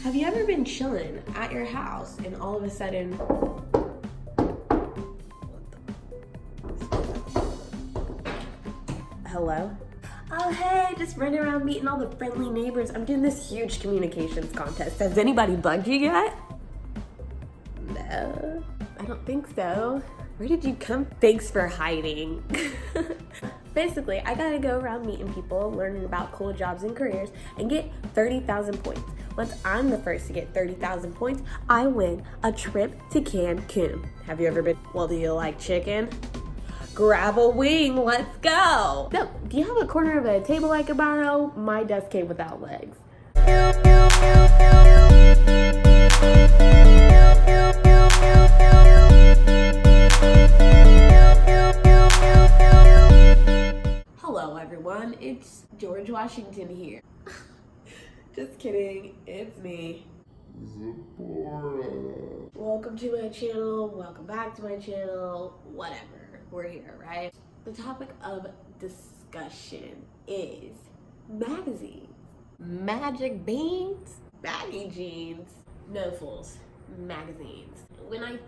Have you ever been chilling at your house and all of a sudden, hello? Oh, hey, just running around meeting all the friendly neighbors. I'm doing this huge communications contest. Has anybody bugged you yet? No, I don't think so. Where did you come? Thanks for hiding. Basically, I gotta go around meeting people, learning about cool jobs and careers, and get 30,000 points. Once I'm the first to get 30,000 points, I win a trip to Cancun. Have you ever been? Well, do you like chicken? Grab a wing, let's go. No, do you have a corner of a table I could borrow? My desk came without legs. Hello everyone, it's George Washington here. Just kidding, it's me. Zipporah. Welcome to my channel, welcome back to my channel, whatever, we're here, right? The topic of discussion is magazines. Magic beans, baggy jeans, no fools, magazines. When I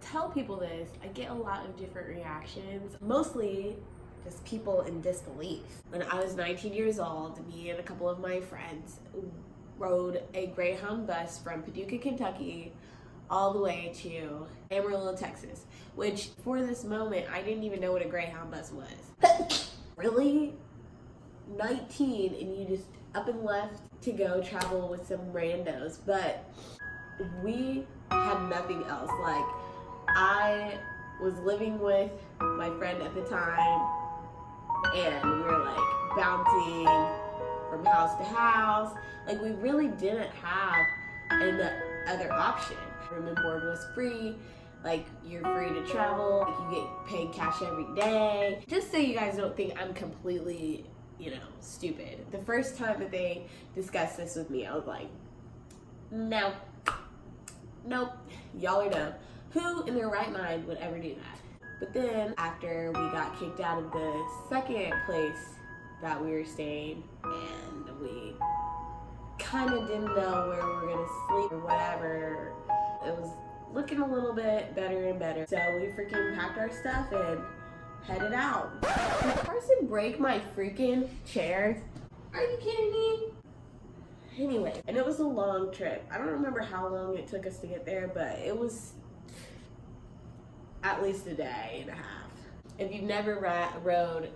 tell people this, I get a lot of different reactions, mostly just people in disbelief. When I was 19 years old, me and a couple of my friends rode a Greyhound bus from Paducah, Kentucky, all the way to Amarillo, Texas, which for this moment, I didn't even know what a Greyhound bus was. Really? 19 and you just up and left to go travel with some randos, but we had nothing else. Like, I was living with my friend at the time, and we were like bouncing from house to house. Like, we really didn't have an other option. Room and board was free. Like, you're free to travel. Like, you get paid cash every day. Just so you guys don't think I'm completely, stupid. The first time that they discussed this with me, I was like, no, nope, y'all are dumb. Who in their right mind would ever do that? But then after we got kicked out of the second place that we were staying, and we kind of didn't know where we were gonna sleep or whatever, it was looking a little bit better and better. So we freaking packed our stuff and headed out. Did Carson break my freaking chair? Are you kidding me? Anyway, and it was a long trip. I don't remember how long it took us to get there, but it was at least a day and a half. If you've never rode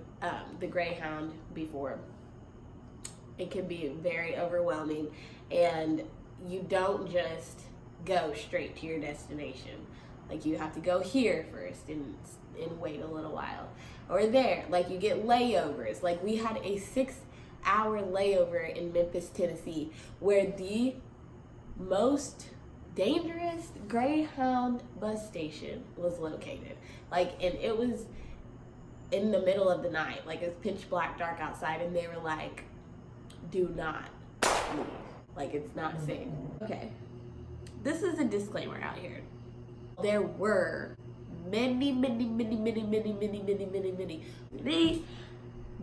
the Greyhound before, it can be very overwhelming, and you don't just go straight to your destination. Like, you have to go here first and wait a little while, or there. Like, you get layovers. Like, we had a 6-hour layover in Memphis, Tennessee, where the most dangerous Greyhound bus station was located. Like, and it was in the middle of the night. Like, it's pitch black dark outside, and they were like, do not leave. Like, it's not safe. Okay, this is a disclaimer out here. There were many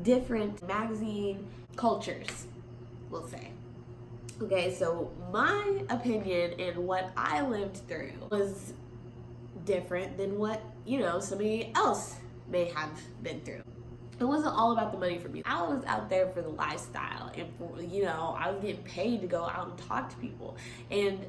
different magazine cultures, we'll say. Okay, so my opinion and what I lived through was different than what, somebody else may have been through. It wasn't all about the money for me. I was out there for the lifestyle, and for, I was getting paid to go out and talk to people. And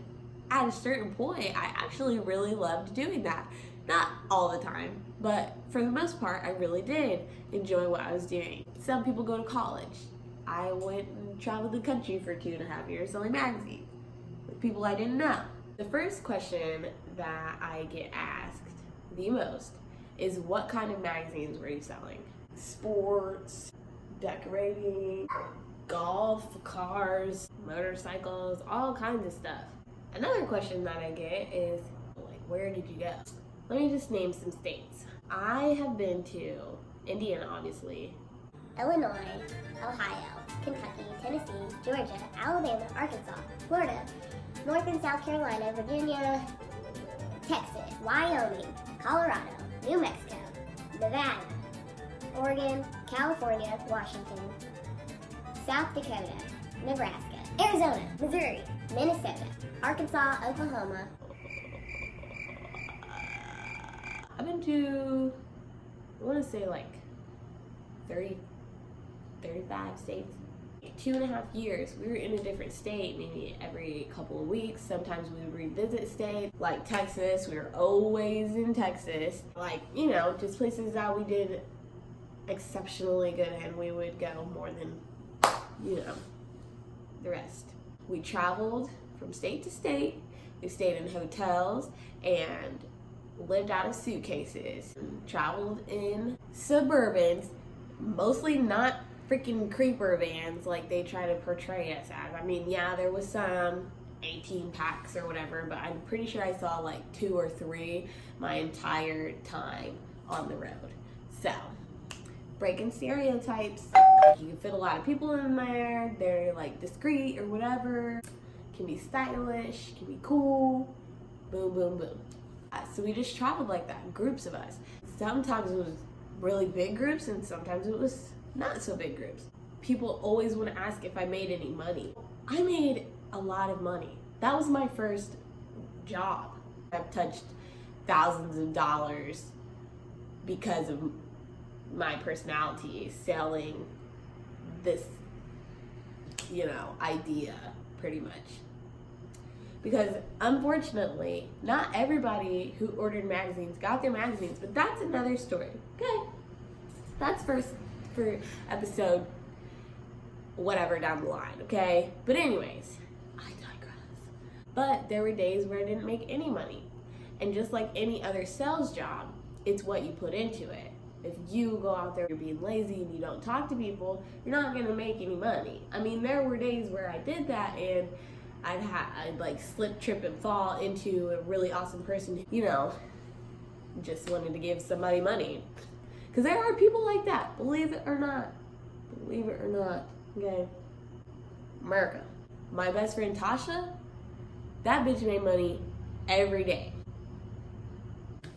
at a certain point, I actually really loved doing that. Not all the time, but for the most part, I really did enjoy what I was doing. Some people go to college. I went and traveled the country for 2.5 years selling magazines with people I didn't know. The first question that I get asked the most is, what kind of magazines were you selling? Sports, decorating, golf, cars, motorcycles, all kinds of stuff. Another question that I get is, like, where did you go? Let me just name some states. I have been to Indiana, obviously, Illinois, Ohio, Kentucky, Tennessee, Georgia, Alabama, Arkansas, Florida, North and South Carolina, Virginia, Texas, Wyoming, Colorado, New Mexico, Nevada, Oregon, California, Washington, South Dakota, Nebraska, Arizona, Missouri, Minnesota, Arkansas, Oklahoma. I've been to, I want to say like 30, 35 states. 2.5 years, we were in a different state, maybe every couple of weeks. Sometimes we would revisit states, like Texas. We were always in Texas. Like, you know, just places that we did exceptionally good in. We would go more than, you know, the rest. We traveled from state to state. We stayed in hotels and lived out of suitcases. Traveled in Suburbans, mostly not freaking creeper vans like they try to portray us as. I mean, yeah, there was some 18 packs or whatever, but I'm pretty sure I saw like 2 or 3 my entire time on the road. So, breaking stereotypes. You can fit a lot of people in there. They're like discreet or whatever. Can be stylish, can be cool. Boom, boom, boom. So we just traveled like that, groups of us. Sometimes it was really big groups and sometimes it was not so big groups. People always want to ask if I made any money. I made a lot of money. That was my first job. I've touched thousands of dollars because of my personality selling this, you know, idea pretty much. Because unfortunately, not everybody who ordered magazines got their magazines, but that's another story. Okay, that's for episode whatever down the line, okay? But anyways, I digress. But there were days where I didn't make any money. And just like any other sales job, it's what you put into it. If you go out there, you're being lazy and you don't talk to people, you're not gonna make any money. I mean, there were days where I did that and I'd like slip, trip, and fall into a really awesome person, you know, just wanted to give somebody money. Because there are people like that, believe it or not. Believe it or not, okay? America. My best friend Tasha, that bitch made money every day.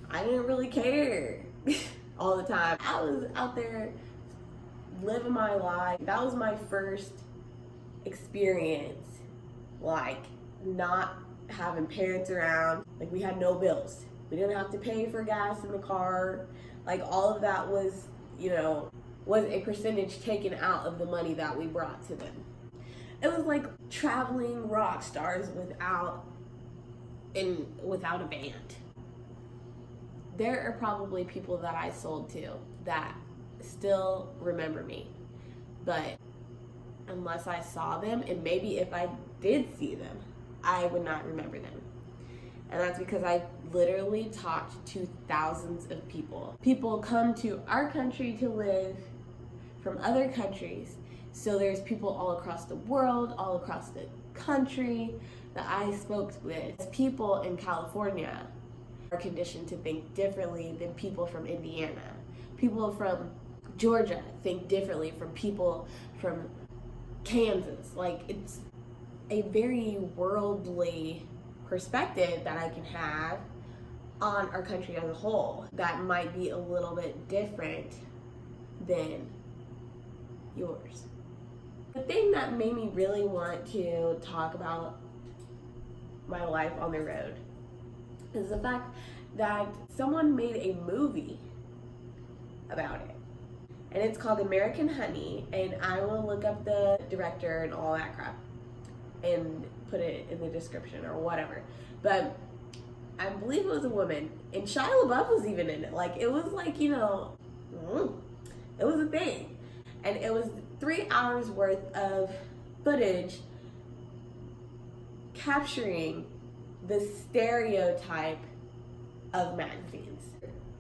I didn't really care all the time. I was out there living my life. That was my first experience, like not having parents around. Like we had no bills. We didn't have to pay for gas in the car. Like all of that was, you know, was a percentage taken out of the money that we brought to them. It was like traveling rock stars without a band. There are probably people that I sold to that still remember me, but unless I saw them, and maybe if I did see them, I would not remember them. And that's because I literally talked to thousands of people. People come to our country to live from other countries. So there's people all across the world, all across the country that I spoke with. People in California are conditioned to think differently than people from Indiana. People from Georgia think differently from people from Kansas. Like, it's a very worldly perspective that I can have on our country as a whole that might be a little bit different than yours. The thing that made me really want to talk about my life on the road is the fact that someone made a movie about it. And it's called American Honey, and I will look up the director and all that crap and put it in the description or whatever. But I believe it was a woman, and Shia LaBeouf was even in it. Like, it was like, you know, it was a thing. And it was 3 hours worth of footage capturing the stereotype of magazines.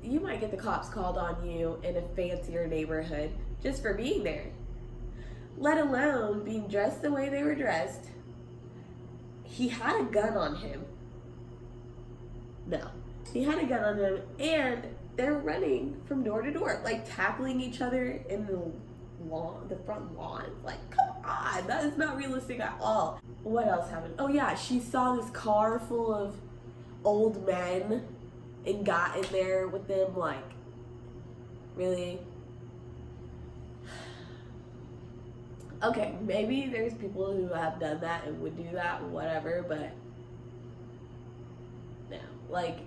You might get the cops called on you in a fancier neighborhood just for being there, let alone being dressed the way they were dressed. He had a gun on him. No, he had a gun on him, and they're running from door to door, like tackling each other in the lawn, the front lawn. Like, come on, that is not realistic at all. What else happened? Oh yeah, she saw this car full of old men and got in there with them. Like, really? Okay, maybe there's people who have done that and would do that, whatever, but no. Like,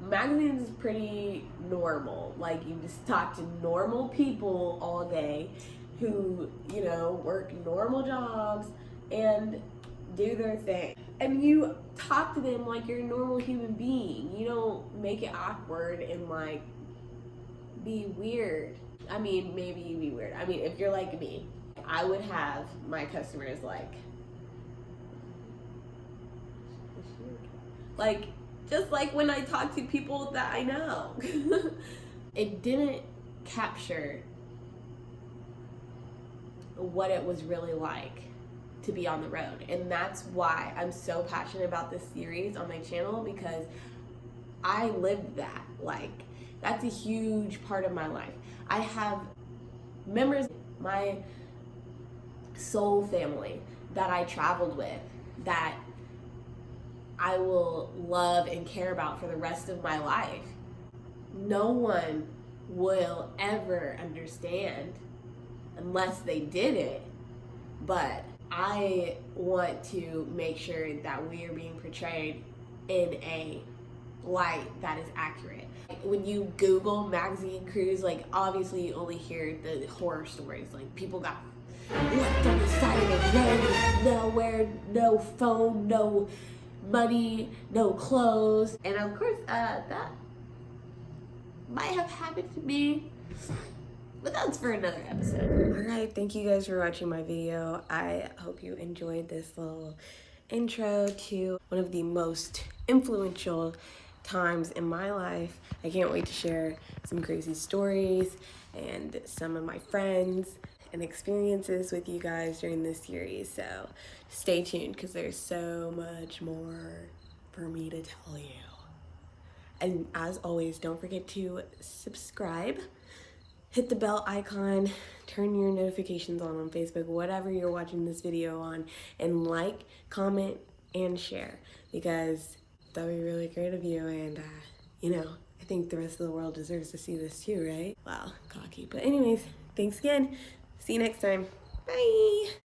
magazines is pretty normal. Like, you just talk to normal people all day who, you know, work normal jobs and do their thing. And you talk to them like you're a normal human being. You don't make it awkward and, like, be weird. I mean, maybe you be weird. I mean, if you're like me, I would have my customers like just like when I talk to people that I know. It didn't capture what it was really like to be on the road. And that's why I'm so passionate about this series on my channel, because I lived that. Like, that's a huge part of my life. I have members, my soul family that I traveled with, that I will love and care about for the rest of my life. No one will ever understand unless they did it, but I want to make sure that we are being portrayed in a light that is accurate. When you Google magazine crews, like, obviously you only hear the horror stories, like people got left on the side of the road, nowhere, no phone, no money, no clothes, and of course that might have happened to me, but that's for another episode. Alright, thank you guys for watching my video. I hope you enjoyed this little intro to one of the most influential times in my life. I can't wait to share some crazy stories and some of my friends and experiences with you guys during this series. So stay tuned, because there's so much more for me to tell you. And as always, don't forget to subscribe, hit the bell icon, turn your notifications on Facebook, whatever you're watching this video on, and like, comment, and share, because that would be really great of you. And you know, I think the rest of the world deserves to see this too, right? Wow, cocky. But anyways, thanks again. See you next time. Bye.